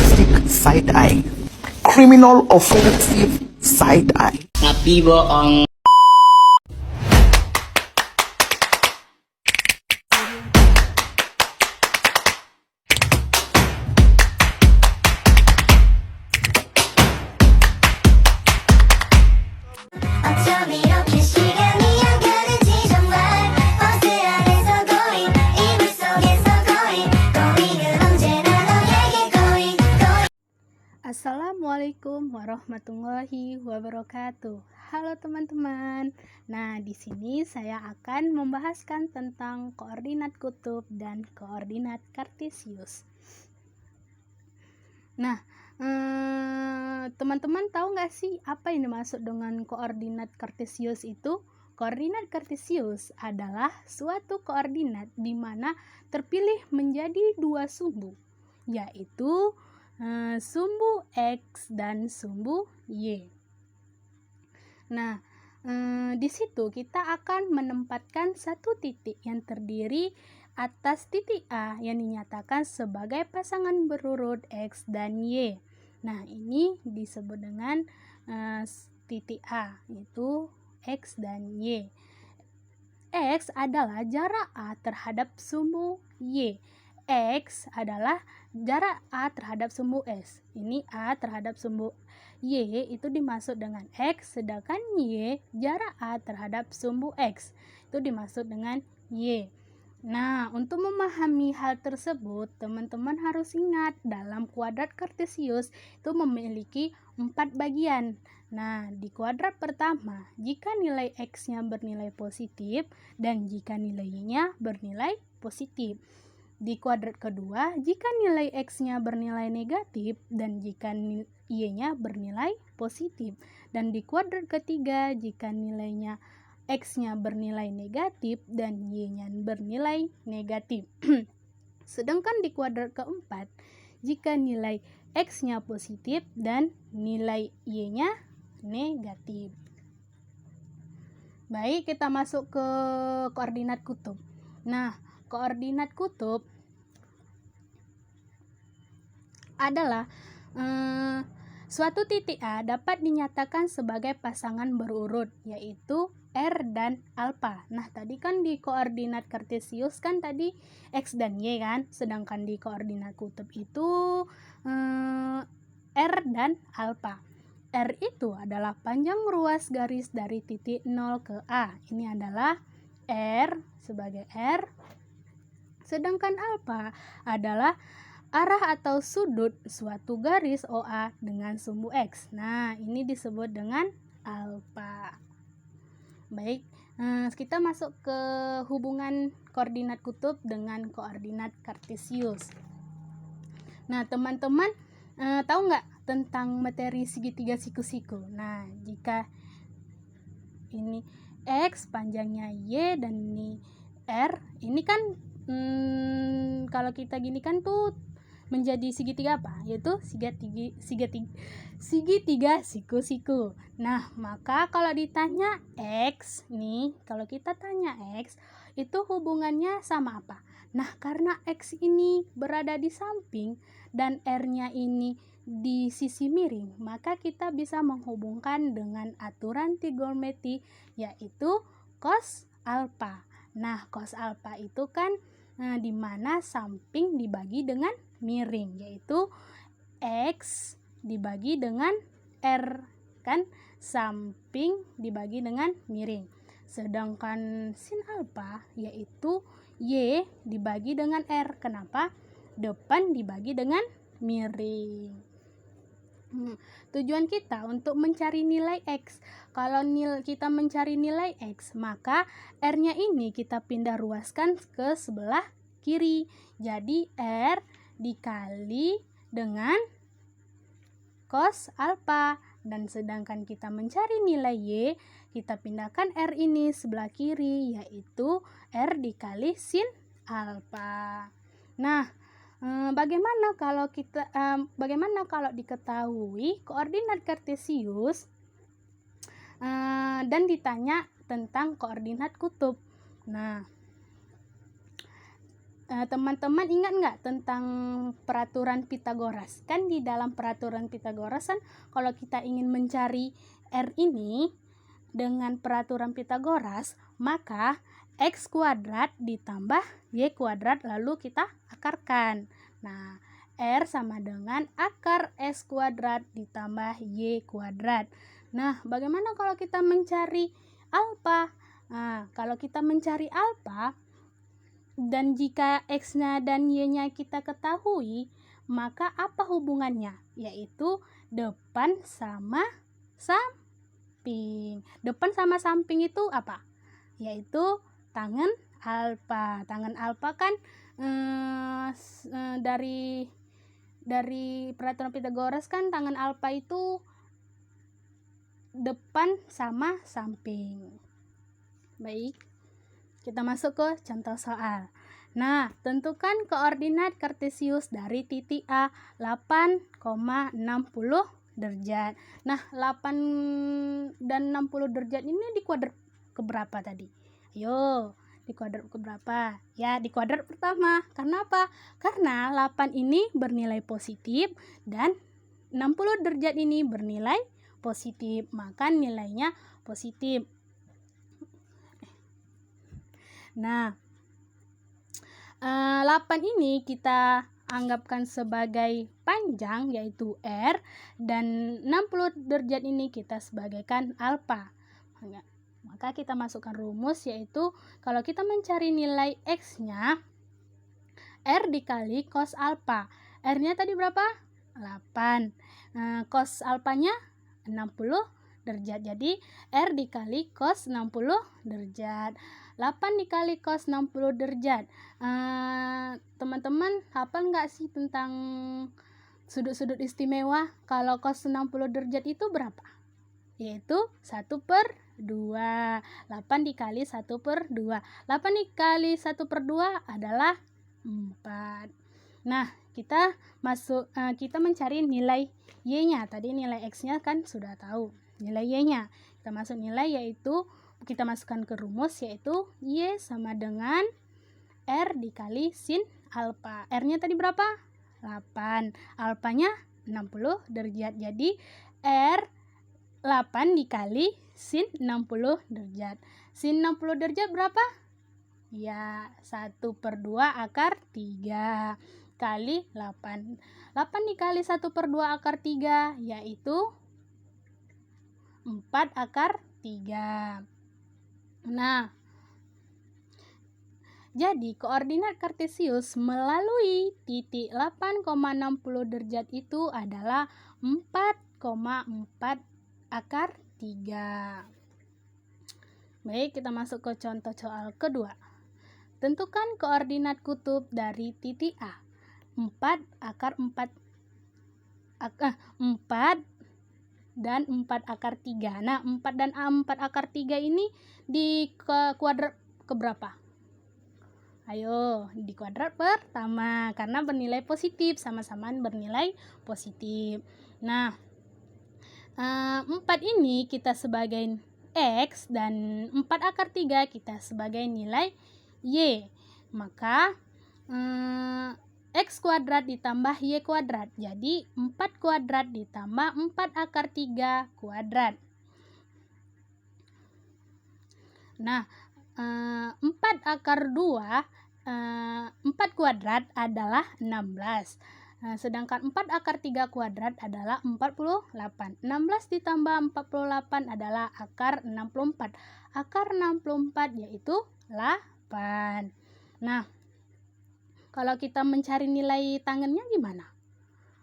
sarcastic side eye. Criminal offensive side eye. Tapi bohong. 어쩜 이렇게 시간이 안 가는지 정말 버스 안에서 고잉 이불 속에서 고잉은 언제나 너에게 고잉 Assalamualaikum warahmatullahi wabarakatuh. Halo teman-teman. Nah, di sini saya akan membahaskan tentang koordinat kutub dan koordinat kartesius. Nah, teman-teman tahu nggak sih apa yang dimaksud dengan koordinat kartesius itu? Koordinat kartesius adalah suatu koordinat di mana terpilih menjadi dua sumbu, yaitu sumbu X dan sumbu Y. Nah, di situ kita akan menempatkan satu titik yang terdiri atas titik A yang dinyatakan sebagai pasangan berurut X dan Y. Nah, ini disebut dengan titik A, yaitu X dan Y. X adalah jarak A terhadap sumbu Y. X adalah jarak A terhadap sumbu S. Ini A terhadap sumbu Y itu dimaksud dengan X, sedangkan Y jarak A terhadap sumbu X itu dimaksud dengan Y. Nah, untuk memahami hal tersebut, teman-teman harus ingat dalam kuadrat kartesius itu memiliki 4 bagian. Nah, di kuadrat pertama, jika nilai X-nya bernilai positif dan jika nilai Y-nya bernilai positif. Di kuadrat kedua, jika nilai X-nya bernilai negatif dan jika Y-nya bernilai positif. Dan di kuadrat ketiga, jika nilainya X-nya bernilai negatif dan Y-nya bernilai negatif. Sedangkan di kuadrat keempat, jika nilai X-nya positif dan nilai Y-nya negatif. Baik, kita masuk ke koordinat kutub. Nah, koordinat kutub adalah suatu titik A dapat dinyatakan sebagai pasangan berurut, yaitu R dan alfa. Nah, tadi kan di koordinat kartesius kan tadi X dan Y kan, sedangkan di koordinat kutub itu R dan alfa. R itu adalah panjang ruas garis dari titik 0 ke A. Ini adalah R sebagai R. Sedangkan alfa adalah arah atau sudut suatu garis OA dengan sumbu X. Nah, ini disebut dengan alfa. Baik, kita masuk ke hubungan koordinat kutub dengan koordinat kartesius. Nah, teman-teman tahu nggak tentang materi segitiga siku-siku? Nah, jika ini X, panjangnya Y, dan ini R, ini kan kalau kita gini kan tuh menjadi segitiga apa? Yaitu segitiga siku-siku. Nah, maka kalau ditanya X nih, kalau kita tanya X, itu hubungannya sama apa? Nah, karena X ini berada di samping dan R-nya ini di sisi miring, maka kita bisa menghubungkan dengan aturan trigonometri, yaitu cos alfa. Nah, cos alfa itu kan di mana samping dibagi dengan miring, yaitu X dibagi dengan R kan, samping dibagi dengan miring. Sedangkan sin alfa yaitu Y dibagi dengan R. Kenapa? Depan dibagi dengan miring. Tujuan kita untuk mencari nilai X. Kalau kita mencari nilai X, maka R-nya ini kita pindah ruaskan ke sebelah kiri. Jadi R dikali dengan cos alfa. Dan sedangkan kita mencari nilai Y, kita pindahkan R ini sebelah kiri, yaitu R dikali sin alfa. Nah, bagaimana kalau diketahui koordinat kartesius dan ditanya tentang koordinat kutub? Nah, teman-teman ingat nggak tentang peraturan Pitagoras? Kan di dalam peraturan Pitagoras kan kalau kita ingin mencari R ini dengan peraturan Pitagoras, maka X kuadrat ditambah Y kuadrat lalu kita akarkan. Nah, R sama dengan akar X kuadrat ditambah Y kuadrat. Nah, bagaimana kalau kita mencari alfa? Nah, kalau kita mencari alfa, dan jika X-nya dan Y-nya kita ketahui, maka apa hubungannya? Yaitu depan sama samping. Depan sama samping itu apa? Yaitu tangen alfa. Tangen alfa kan dari peraturan Pitagoras kan tangen alfa itu depan sama samping. Baik, kita masuk ke contoh soal. Nah, tentukan koordinat kartesius dari titik A 8,60 derajat. Nah, 8 dan 60 derajat ini di kuadrat keberapa tadi? Ayo, di kuadrat keberapa? Ya, di kuadrat pertama. Karena apa? Karena 8 ini bernilai positif dan 60 derajat ini bernilai positif, maka nilainya positif. Nah, 8 ini kita anggapkan sebagai panjang yaitu R, dan 60 derajat ini kita sebagaikan alfa. Maka kita masukkan rumus, yaitu kalau kita mencari nilai X-nya, R dikali cos alfa. R-nya tadi berapa? 8. Cos alfanya 60 derajat. Jadi R dikali cos 60 derajat. 8 dikali cos 60 derajat. Teman-teman hafal nggak sih tentang sudut-sudut istimewa? Kalau cos 60 derajat itu berapa? Yaitu 1/2. 8 dikali 1/2. 8 dikali 1/2 adalah 4. Nah, kita mencari nilai Y-nya. Tadi nilai X-nya kan sudah tahu. Nilai Y-nya. Kita masuk nilai, yaitu kita masukkan ke rumus, yaitu Y sama dengan R dikali sin alfa. R-nya tadi berapa? 8. Alfanya 60 derajat. Jadi R 8 dikali sin 60 derajat. Sin 60 derajat berapa? Ya, 1/2 akar 3 kali 8. 8 dikali 1/2 akar 3 yaitu 4 akar 3. Nah, jadi koordinat kartesius melalui titik 8,60 derajat itu adalah 4,4 akar 3. Baik, kita masuk ke contoh soal kedua. Tentukan koordinat kutub dari titik A. 4 dan 4 akar 3. Nah, 4 dan 4 akar 3 ini di kuadrat keberapa? Ayo, di kuadrat pertama karena bernilai positif, sama-sama bernilai positif. Nah, 4 ini kita sebagai X dan 4 akar 3 kita sebagai nilai Y. Maka X kuadrat ditambah Y kuadrat. Jadi 4 kuadrat ditambah 4 akar 3 kuadrat. Nah, 4 akar 2, 4 kuadrat adalah 16. Sedangkan 4 akar 3 kuadrat adalah 48. 16 ditambah 48 adalah akar 64. Akar 64 yaitu 8. Nah, kalau kita mencari nilai tangennya gimana?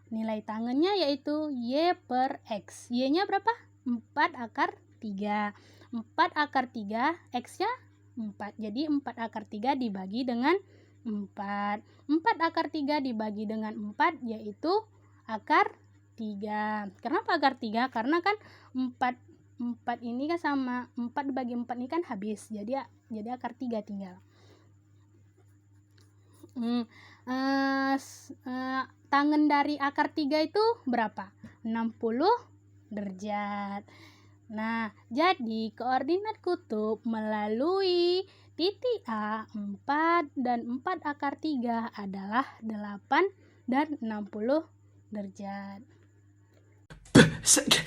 Nilai tangennya yaitu Y per X. Y-nya berapa? 4 akar 3. 4 akar 3, X-nya 4. Jadi 4 akar 3 dibagi dengan 4. 4 akar 3 dibagi dengan 4 yaitu akar 3. Kenapa akar 3? Karena kan 4 ini kan sama 4 dibagi 4 ini kan habis. Jadi akar 3 tinggal. Tangen dari akar 3 itu berapa? 60 derajat. Nah, jadi koordinat kutub melalui Titik A 4 dan 4 akar 3 adalah 8 dan 60 derajat. Sek